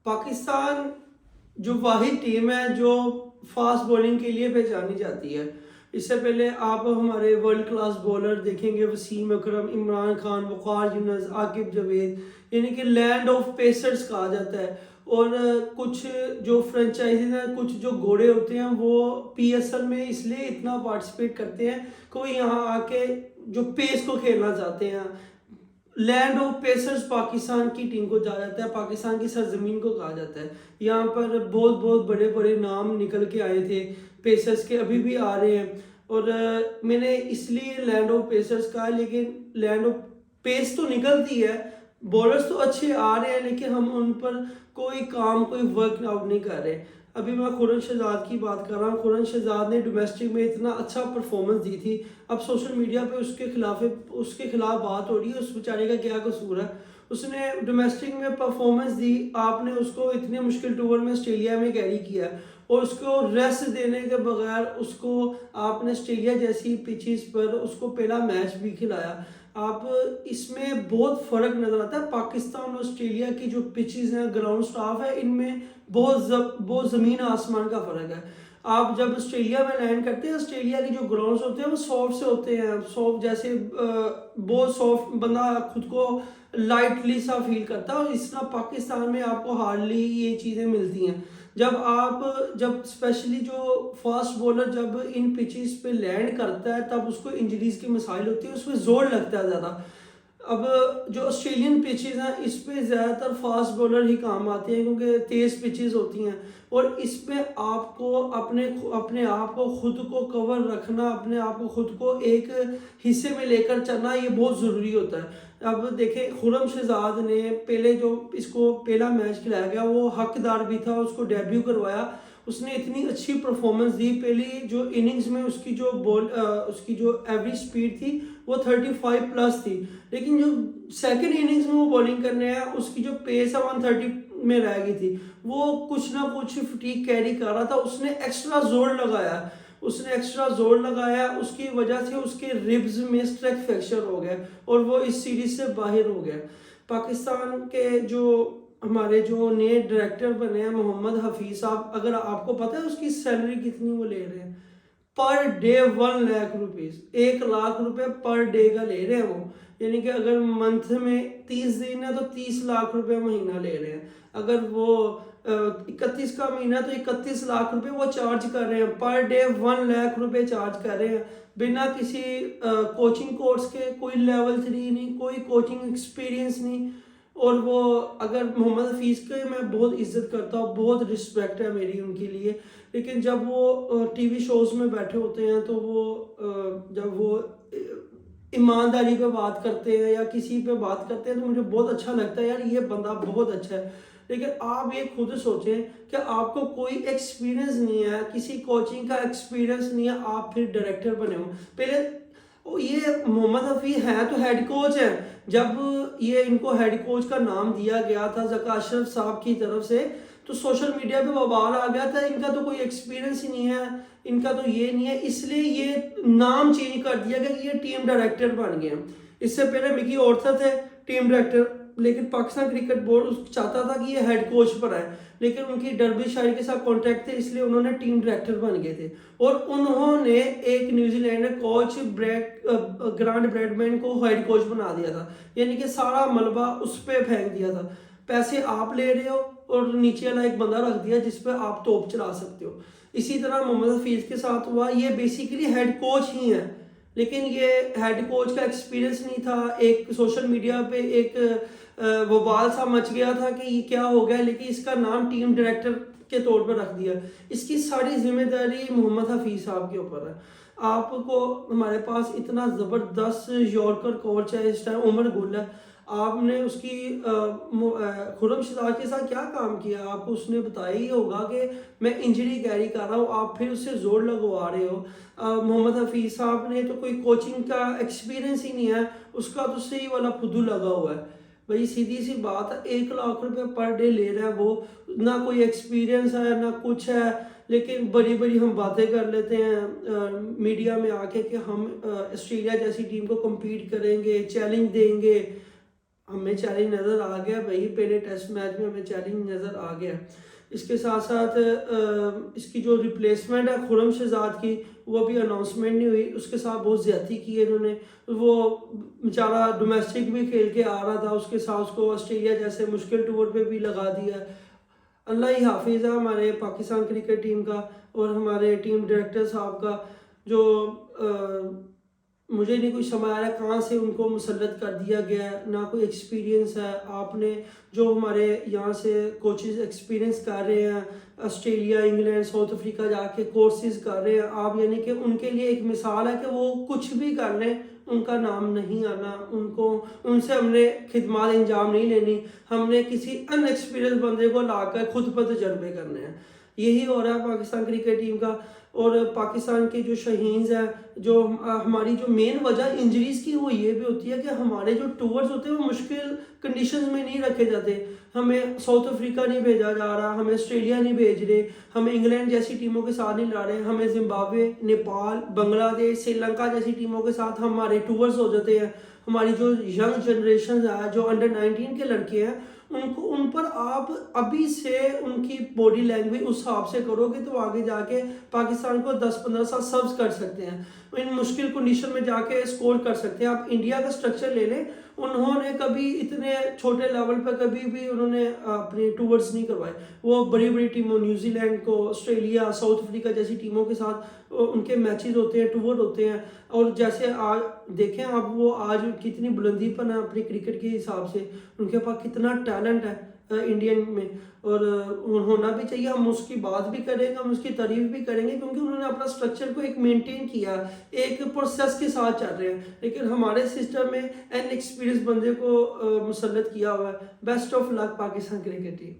پاکستان جو واحد ٹیم ہے جو فاسٹ بولنگ کے لیے پہچانی جاتی ہے. اس سے پہلے آپ ہمارے ورلڈ کلاس بولر دیکھیں گے، وسیم اکرم، عمران خان، وقار یونس، عاقب جاوید، یعنی کہ لینڈ آف پیسرز کہا جاتا ہے. اور کچھ جو فرنچائزز ہیں، کچھ جو گھوڑے ہوتے ہیں وہ پی ایس ایل میں اس لیے اتنا پارٹیسپیٹ کرتے ہیں کہ وہ یہاں آ کے جو پیس کو کھیلنا چاہتے ہیں. لینڈ آف پیسرز پاکستان کی ٹیم کو کہا جاتا ہے، پاکستان کی سرزمین کو کہا جاتا ہے. یہاں پر بہت بہت بڑے بڑے نام نکل کے آئے تھے پیسرز کے، ابھی بھی آ رہے ہیں. اور میں نے اس لیے لینڈ آف پیسرز کہا، لیکن لینڈ آف پیس تو نکلتی ہے، بولرز تو اچھے آ رہے ہیں، لیکن ہم ان پر کوئی کام، کوئی ورک آؤٹ نہیں کر رہے. ابھی میں خورم شہزاد کی بات کر رہا ہوں. خورم شہزاد نے ڈومیسٹک میں اتنا اچھا پرفارمنس دی تھی. اب سوشل میڈیا پہ اس کے خلاف بات ہو رہی ہے. اس بیچارے کا کیا قصور ہے؟ اس نے ڈومیسٹک میں پرفارمنس دی، آپ نے اس کو اتنے مشکل ٹور میں آسٹریلیا میں کیری کیا، اور اس کو ریسٹ دینے کے بغیر اس کو آپ نے آسٹریلیا جیسی پچز پر اس کو پہلا میچ بھی کھلایا. آپ اس میں بہت فرق نظر آتا ہے. پاکستان اور آسٹریلیا کی جو پچز ہیں، گراؤنڈ سٹاف ہے، ان میں بہت زمین آسمان کا فرق ہے. آپ جب آسٹریلیا میں لینڈ کرتے ہیں، آسٹریلیا کے جو گراؤنڈز ہوتے ہیں وہ سافٹ سے ہوتے ہیں، سافٹ جیسے بہت سافٹ، بندہ خود کو لائٹلی سا فیل کرتا ہے. اور اس طرح پاکستان میں آپ کو ہارڈلی یہ چیزیں ملتی ہیں. جب اسپیشلی جو فاسٹ بولر جب ان پچز پہ لینڈ کرتا ہے تب اس کو انجریز کی مسائل ہوتی ہے، اس پہ زور لگتا ہے زیادہ. اب جو آسٹریلین پچز ہیں اس پہ زیادہ تر فاسٹ بولر ہی کام آتے ہیں، کیونکہ تیز پچز ہوتی ہیں. اور اس پہ آپ کو اپنے آپ کو خود کو کور رکھنا، اپنے آپ کو خود کو ایک حصے میں لے کر چلنا، یہ بہت ضروری ہوتا ہے. اب دیکھیں، خرم شہزاد نے پہلے جو اس کو پہلا میچ کھلایا گیا وہ حقدار بھی تھا، اس کو ڈیبیو کروایا. اس نے اتنی اچھی پرفارمنس دی. پہلی جو اننگز میں اس کی جو ایوریج سپیڈ تھی وہ 35+ تھی، لیکن جو سیکنڈ اننگز میں وہ بولنگ کرنے آیا اس کی جو پیس ہے 130 میں رہ گئی تھی. وہ کچھ نہ کچھ فٹیگ کیری کر رہا تھا. اس نے ایکسٹرا زور لگایا، اس کی وجہ سے اس کے ریبز میں اسٹریچ فریکچر ہو گیا اور وہ اس سیریز سے باہر ہو گیا. پاکستان کے ہمارے جو نئے ڈائریکٹر بنے ہیں محمد حفیظ صاحب، اگر آپ کو پتہ ہے اس کی سیلری کتنی وہ لے رہے ہیں؟ Per day 1 lakh rupees, 1 lakh روپے پر ڈے کا لے رہے ہیں وہ. یعنی کہ اگر منتھ میں 30 دن ہے تو 30 لاکھ روپے مہینہ لے رہے ہیں. اگر وہ 31 کا مہینہ تو 31 لاکھ روپے وہ چارج کر رہے ہیں. پر ڈے 1 لاکھ روپے چارج کر رہے ہیں، بنا کسی کوچنگ کورس کے. کوئی لیول 3 نہیں، کوئی کوچنگ ایکسپیرینس نہیں. اور وہ اگر محمد حفیظ کے میں بہت عزت کرتا ہوں، بہت رسپیکٹ ہے میری ان کے لیے، لیکن جب وہ ٹی وی شوز میں بیٹھے ہوتے ہیں تو جب وہ ایمانداری پہ بات کرتے ہیں یا کسی پہ بات کرتے ہیں تو مجھے بہت اچھا لگتا ہے، یار یہ بندہ بہت اچھا ہے. لیکن آپ یہ خود سوچیں کہ آپ کو کوئی ایکسپیرینس نہیں ہے، کسی کوچنگ کا ایکسپیرینس نہیں ہے، آپ پھر ڈائریکٹر بنے ہو. پہلے یہ محمد حفیظ ہے تو ہیڈ کوچ ہے. جب یہ ان کو ہیڈ کوچ کا نام دیا گیا تھا زکا اشرف صاحب کی طرف سے تو سوشل میڈیا پہ بوال آ گیا تھا، ان کا تو کوئی ایکسپیرینس ہی نہیں ہے، ان کا تو یہ نہیں ہے، اس لیے یہ نام چینج کر دیا گیا کہ یہ ٹیم ڈائریکٹر بن گئے. اس سے پہلے مکی اورتھر تھے ٹیم ڈائریکٹر، لیکن پاکستان کرکٹ بورڈ چاہتا تھا کہ یہ ہیڈ کوچ پر آئے، لیکن ان کی ڈربی شاہی کے ساتھ کانٹیکٹ تھے، اس لیے انہوں نے ٹیم ڈائریکٹر بن گئے تھے. اور انہوں نے ایک نیوزی لینڈر کوچ گرانٹ بریڈمین کو ہیڈ کوچ بنا دیا تھا. یعنی کہ سارا ملبہ اس پہ پھینک دیا تھا. پیسے آپ لے رہے ہو اور نیچے والا ایک بندہ رکھ دیا جس پہ آپ توپ چلا سکتے ہو. اسی طرح محمد حفیظ کے ساتھ ہوا. یہ بیسیکلی ہیڈ کوچ ہی ہے، لیکن یہ ہیڈ کوچ کا ایکسپیرینس نہیں تھا. ایک سوشل میڈیا پہ ایک وبال سا مچ گیا تھا کہ یہ کیا ہو گیا، لیکن اس کا نام ٹیم ڈائریکٹر کے طور پر رکھ دیا. اس کی ساری ذمہ داری محمد حفیظ صاحب کے اوپر ہے. آپ کو ہمارے پاس اتنا زبردست یارکر کوچ ہے اس ٹائم، عمر گل ہے. آپ نے اس کی خرم شہزاد کے ساتھ کیا کام کیا؟ آپ کو اس نے بتایا ہی ہوگا کہ میں انجری کیری کر رہا ہوں، آپ پھر اس سے زور لگوا رہے ہو. محمد حفیظ صاحب نے تو کوئی کوچنگ کا ایکسپیرینس ہی نہیں ہے، اس کا تو صحیح والا فدو لگا ہوا ہے. بھائی سیدھی سی بات ہے، 1 لاکھ روپے پر ڈے لے رہا ہے وہ، نہ کوئی ایکسپیرینس ہے نہ کچھ ہے. لیکن بڑی بڑی ہم باتیں کر لیتے ہیں میڈیا میں آ کے کہ ہم آسٹریلیا جیسی ٹیم کو کمپیٹ کریں گے، چیلنج دیں گے. ہمیں چیلنج نظر آ گیا بھائی، پہلے ٹیسٹ میچ میں ہمیں چیلنج نظر آ گیا۔ اس کے ساتھ ساتھ اس کی جو ریپلیسمنٹ ہے خرم شہزاد کی، وہ بھی اناؤنسمنٹ نہیں ہوئی، اس کے ساتھ بہت زیادتی کی ہے انہوں نے۔ وہ بیچارہ ڈومیسٹک بھی کھیل کے آ رہا تھا، اس کے ساتھ اس کو آسٹریلیا جیسے مشکل ٹور پہ بھی لگا دیا۔ اللہ ہی حافظ ہے ہمارے پاکستان کرکٹ ٹیم کا اور ہمارے ٹیم ڈائریکٹر صاحب کا، جو مجھے نہیں کچھ سمجھ آ رہا ہے کہاں سے ان کو مسلط کر دیا گیا ہے، نہ کوئی ایکسپیرینس ہے۔ آپ نے جو ہمارے یہاں سے کوچز ایکسپیرینس کر رہے ہیں، آسٹریلیا، انگلینڈ، ساؤتھ افریقہ جا کے کورسز کر رہے ہیں آپ، یعنی کہ ان کے لیے ایک مثال ہے کہ وہ کچھ بھی کر لیں ان کا نام نہیں آنا، ان سے ہم نے خدمات انجام نہیں لینی، ہم نے کسی ان ایکسپیرینس بندے کو لا کر خود پر تجربے کرنے ہیں۔ یہی ہو رہا ہے پاکستان کرکٹ ٹیم کا۔ اور پاکستان کے جو شہینز ہیں، جو ہماری جو مین وجہ انجریز کی وہ یہ بھی ہوتی ہے کہ ہمارے جو ٹورز ہوتے ہیں وہ مشکل کنڈیشنز میں نہیں رکھے جاتے۔ ہمیں ساؤتھ افریقہ نہیں بھیجا جا رہا، ہمیں آسٹریلیا نہیں بھیج رہے، ہمیں انگلینڈ جیسی ٹیموں کے ساتھ نہیں لا رہے، ہمیں زمبابوے، نیپال، بنگلہ دیش، سری لنکا جیسی ٹیموں کے ساتھ ہمارے ٹورز ہو جاتے ہیں۔ ہماری جو ینگ جنریشن ہے، جو انڈر 19 کے لڑکے ہیں، ان پر آپ ابھی سے ان کی باڈی لینگویج اس حساب سے کرو گے تو آگے جا کے پاکستان کو 10-15 سال سبز کر سکتے ہیں، ان مشکل کنڈیشن میں جا کے اسکور کر سکتے ہیں۔ آپ انڈیا کا سٹرکچر لے لیں، انہوں نے کبھی اتنے چھوٹے لیول پہ کبھی بھی انہوں نے اپنے ٹورز نہیں کروائے۔ وہ بڑی بڑی ٹیموں، نیوزی لینڈ کو، آسٹریلیا، ساؤتھ افریقہ جیسی ٹیموں کے ساتھ ان کے میچز ہوتے ہیں، ٹور ہوتے ہیں۔ اور جیسے آج دیکھیں آپ، وہ آج کتنی بلندی پر ہیں اپنی کرکٹ کے حساب سے، ان کے پاس کتنا ٹیلنٹ ہے انڈین میں، اور ہونا بھی چاہیے۔ ہم اس کی بات بھی کریں گے، ہم اس کی تعریف بھی کریں گے، کیونکہ انہوں نے اپنا سٹرکچر کو ایک مینٹین کیا، ایک پروسیس کے ساتھ چل رہے ہیں۔ لیکن ہمارے سسٹم میں ان ایکسپیرینس بندے کو مسلط کیا ہوا ہے۔ Best of luck Pakistan cricket team.